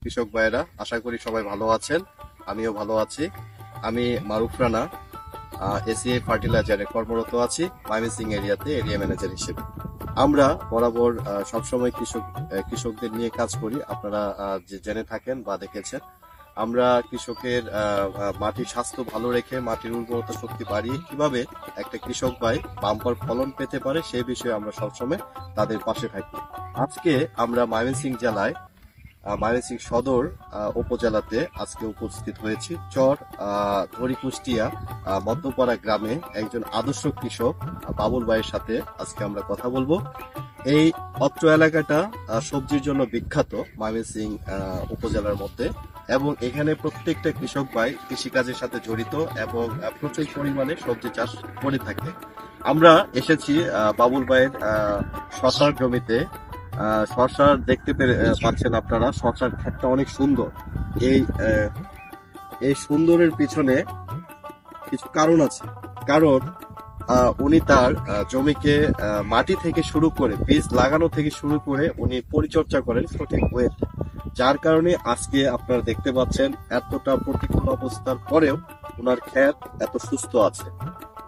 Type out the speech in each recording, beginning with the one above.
কৃষক ভাইয়েরা, আশা করি সবাই ভালো আছেন, আমিও ভালো আছি। আমি মারুফ রানা, এসিআই ফার্টিলাইজারে কর্মরত আছি ময়মনসিংহ এরিয়াতে এরিয়া ম্যানেজার হিসেবে। আমরা বরাবর সবসময় কৃষকদের নিয়ে কাজ করি, আপনারা যে জেনে থাকেন বা দেখেছেন। আমরা কৃষকের মাটির স্বাস্থ্য ভালো রেখে মাটির উর্বরতা শক্তি বাড়িয়ে কিভাবে একটা কৃষক ভাই বাম্পার ফলন পেতে পারে সেই বিষয়ে আমরা সবসময় তাদের পাশে থাকি। আজকে আমরা ময়মনসিংহ জেলায় ময়মনসিংহ সদর উপজেলাতে আজকে উপস্থিত হয়েছি। চর ধরিকুষ্টিয়া মধ্যপাড়া গ্রামে একজন আদর্শ কৃষক বাবুল ভাইয়ের সাথে আজকে আমরা কথা বলবো। এই অত্র এলাকাটা সবজির জন্য বিখ্যাত ময়মনসিংহ উপজেলার মধ্যে, এবং এখানে প্রত্যেকটা কৃষক ভাই কৃষিকাজের সাথে জড়িত এবং প্রচুর পরিমাণে সবজি চাষ করে থাকে। আমরা এসেছি বাবুল ভাইয়ের শশার জমিতে। শশা দেখতে পাচ্ছেন আপনারা, শশার ক্ষেতটা অনেক সুন্দর। এই সুন্দরের পিছনে কিছু কারণ আছে। কারণ উনি তার জমিকে মাটি থেকে শুরু করে বীজ লাগানো থেকে শুরু করে উনি পরিচর্যা করেন সঠিক ওয়েতে, যার কারণে আজকে আপনারা দেখতে পাচ্ছেন এতটা প্রতিকূল অবস্থার পরেও ওনার ক্ষেত এত সুস্থ আছে।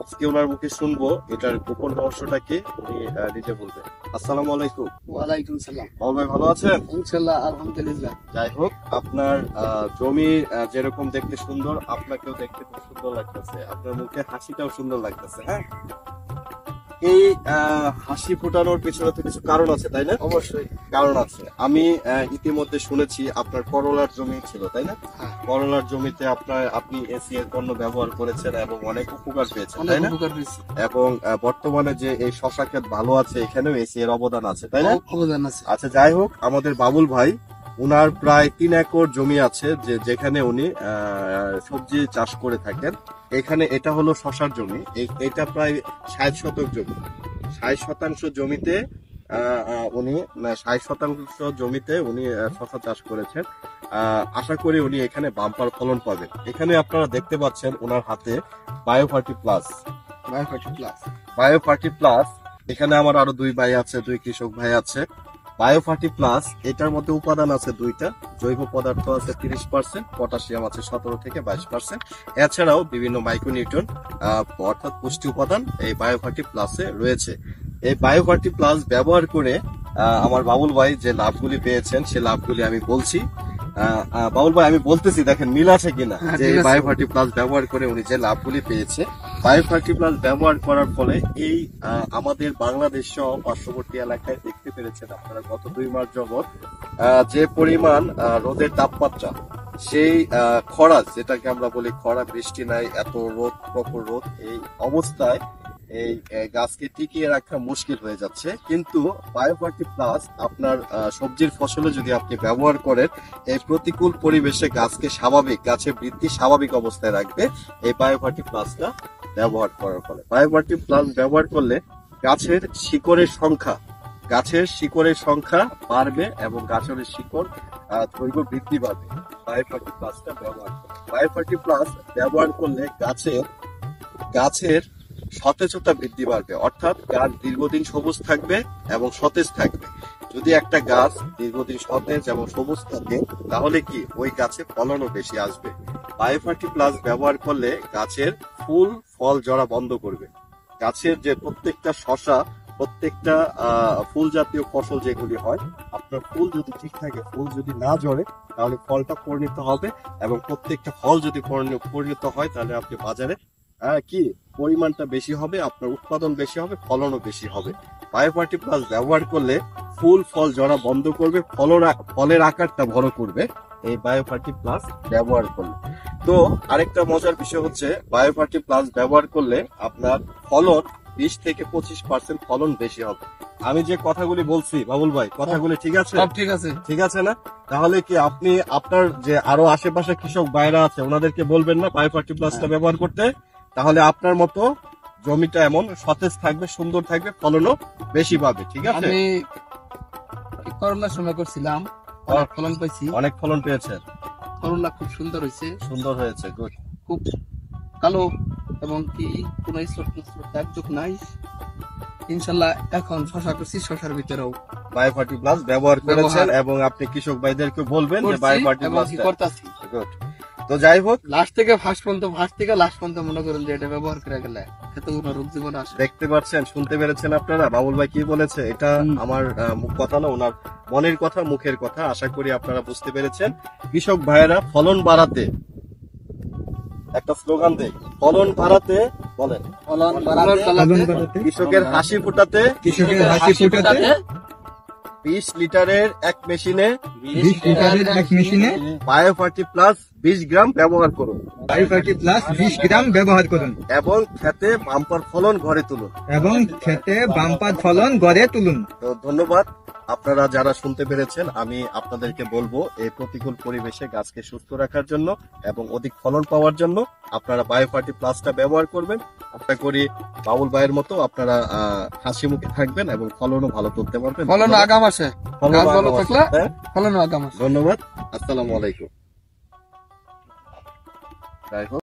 আজকে ওনার মুখে শুনবো এটার গোপন রহস্যটা কি, উনি নিজে বলবেন। আসসালামু আলাইকুম। ওয়ালাইকুম সালাম। বাবুল ভাই ভালো আছেন? ইনশাআল্লাহ, আলহামদুলিল্লাহ। যাই হোক, আপনার জমি যেরকম দেখতে সুন্দর, আপনাকেও দেখতে খুব সুন্দর লাগতেছে, আপনার মুখে হাসিটাও সুন্দর লাগতেছে। হ্যাঁ, এই হাসি ফোটানোর পিছনে তো কিছু কারণ আছে, তাই না? অবশ্যই কারণ আছে। আমি ইতিমধ্যে শুনেছি আপনার করলার জমি ছিল, তাই না? হ্যাঁ। করলার জমিতে আপনি এসি এর পণ্য ব্যবহার করেছেন এবং অনেক উপকার পেয়েছেন, তাই না? উপকার পেয়েছি এবং বর্তমানে যে এই শশা ক্ষেত ভালো আছে, এখানেও এসি এর অবদান আছে, তাই না? অবদান আছে। আচ্ছা, যাই হোক, আমাদের বাবুল ভাই, উনার প্রায় 3 একর জমি আছে যেখানে উনি সবজি চাষ করে থাকেন। এখানে এটা হলো শশার জমি, এটা প্রায় 60 শতক জমি। 60% জমিতে উনি 60% জমিতে উনি শশা চাষ করেছেন। আশা করি উনি এখানে বাম্পার ফলন পাবেন। এখানে আপনারা দেখতে পাচ্ছেন ওনার হাতে বায়োফার্টি প্লাস। বায়োফার্টি প্লাস, এখানে আমার আরো 2 ভাই আছে, 2 কৃষক ভাই আছে। বায়োফার্টি প্লাস, এটার মধ্যে উপাদান আছে 2টা। জৈব পদার্থ আছে 30%, পটাশিয়াম আছে 17 থেকে 22%। এছাড়াও বিভিন্ন মাইক্রোনিউট্রন অর্থাৎ পুষ্টি উপাদান এই বায়োফার্টি প্লাসে রয়েছে। এই বায়োফার্টি প্লাস ব্যবহার করে আমার বাবুল ভাই যে লাভগুলি পেয়েছেন সে লাভগুলি আমি বলছি। বাবুল ভাই, আমি বলতেছি, দেখেন মিল আছে কিনা, যে এই বায়োফার্টি প্লাস ব্যবহার করে উনি যে লাভগুলি পেয়েছে। বায়োফার্টি প্লাস ব্যবহার করার ফলে এই আমাদের বাংলাদেশ সহ পার্শ্ববর্তী এলাকায় দেখতে পেরেছেন আপনারা গত 2 মাস যাবৎ যে পরিমাণ রোদের তাপমাত্রা, সেই খরা, যেটাকে আমরা বলি খরা, বৃষ্টি নাই, এত রোদ, প্রখর রোদ, এই অবস্থায় এই গাছকে টিকিয়ে রাখা মুশকিল হয়ে যাচ্ছে। কিন্তু বায়োফার্টি প্লাস আপনার সবজির ফসলে যদি আপনি ব্যবহার করেন, এই প্রতিকূল পরিবেশে গাছকে স্বাভাবিক, গাছের বৃদ্ধি স্বাভাবিক অবস্থায় রাখবে এই বায়োফার্টি প্লাসটা ব্যবহার করার ফলে। বায়োফার্টি প্লাস ব্যবহার করলে গাছের শিকড়ের সংখ্যা বাড়বে এবং গাছের শিকড় দৈর্ঘ্য বৃদ্ধি পাবে বায়োফার্টি প্লাসটা ব্যবহার করলে। বায়োফার্টি প্লাস ব্যবহার করলে গাছের সতেজতা বৃদ্ধি পাবে, অর্থাৎ গাছ দীর্ঘদিন সবুজ থাকবে এবং সতেজ থাকবে। যদি একটা গাছ দীর্ঘদিন সতেজ এবং সবুজ থাকে, তাহলে কি ওই গাছে ফলনও বেশি আসবে। বায়োফার্টি প্লাস ব্যবহার করলে গাছের ফুল ফল ঝরা বন্ধ করবে। গাছের যে প্রত্যেকটা শশা, প্রত্যেকটা ফুল জাতীয় ফসল যেগুলি হয়, আপনার ফুল যদি ঠিক থাকে, ফুল যদি না ঝরে, তাহলে ফলটা পরিণত হবে, এবং প্রত্যেকটা ফল যদি পরিণত হয়, তাহলে আপনি বাজারে কি পরিমাণটা বেশি হবে, আপনার উৎপাদন বেশি হবে, ফলনও বেশি হবে। বায়োফার্টি প্লাস ব্যবহার করলে ফুল ফল ঝরা বন্ধ করবে, ফলের আকারটা বড় করবে এই বায়োফার্টি প্লাস ব্যবহার করলে। তো আরেকটা মজার বিষয় হচ্ছে, বায়োফার্টি প্লাস ব্যবহার করলে আপনার ফলন 20 থেকে 25% ফলন বেশি হবে। আমি যে কথাগুলি বলছি বাবুল ভাই, কথাগুলি ঠিক আছে? ঠিক আছে, ঠিক আছে না? তাহলে কি আপনি আপনার যে আরো আশেপাশে কৃষক ভাইরা আছে ওনাদেরকে বলবেন না বায়োফার্টি প্লাসটা ব্যবহার করতে? তাহলে আপনার মতো জমিটা এমন সতেজ থাকবে, সুন্দর থাকবে, ফলনও বেশি পাবে। ঠিক আছে? আমি করোনার সময় করছিলাম, ফলন পাইছি। অনেক ফলন পেয়েছেন? করোনা খুব সুন্দর হয়েছে। সুন্দর হয়েছে, গুড। খুব কালো এবং কি কোনো দাগ নাই। ইনশাল্লাহ এখন শশা করছি, শশার ভিতরেও বায়োফার্টি প্লাস ব্যবহার করেছেন ব্যবহার। এবং আপনি কৃষক ভাইদেরকে বলবেন যে করছি বায়োফার্টি এবং প্লাস কি করতাছি। তো যাই হোক, লাস্ট থেকে ফার্স্ট পর্যন্ত মনে করেন যে এটা ব্যবহার করে গেলে খেতে কোনো রোগ জীবন আসে। দেখতে পাচ্ছেন, শুনতে পেরেছেন আপনারা বাবুল ভাই কি বলেছে। এটা আমার মুখ কথা না, ওনার মনের কথা, মুখের কথা। আশা করি আপনারা বুঝতে পেরেছেন। কৃষক ভাইয়েরা ফলন বাড়াতে একটা স্লোগান দেয়, ফলন বাড়াতে বলেন, ফলন বাড়াতে, কৃষকের হাসি ফুটাতে, কৃষকের হাসি ফোটাতে 20 লিটারের এক মেশিনে 20 লিটারের এক মেশিনে বায়োফার্টি প্লাস 20 গ্রাম ব্যবহার করুন বায়োফার্টি প্লাস 20 গ্রাম ব্যবহার করুন এবং খেতে বাম্পার ফলন ঘরে তুলুন। এবং খেতে বাম্পার ফলন গড়ে তুলুন। তো ধন্যবাদ। আপনারা যারা শুনতে পেরেছেন, আমি আপনাদেরকে বলবো এই প্রতিকূল পরিবেশে গাছকে সুস্থ রাখার জন্য এবং অধিক ফলন পাওয়ার জন্য আপনারা বায়োফার্টি প্লাসটা ব্যবহার করবেন। আশা করি বাবুল ভাইয়ের মতো আপনারা হাসি মুখে থাকবেন এবং ফলনও ভালো তুলতে পারবেন। ফলন আগাম আসে, ফলনও গাছ ভালো আগাম আসে। থাকলে হ্যাঁ? ফলন আগাম আসে। ধন্যবাদ। আসসালামু আলাইকুম। যাই হোক।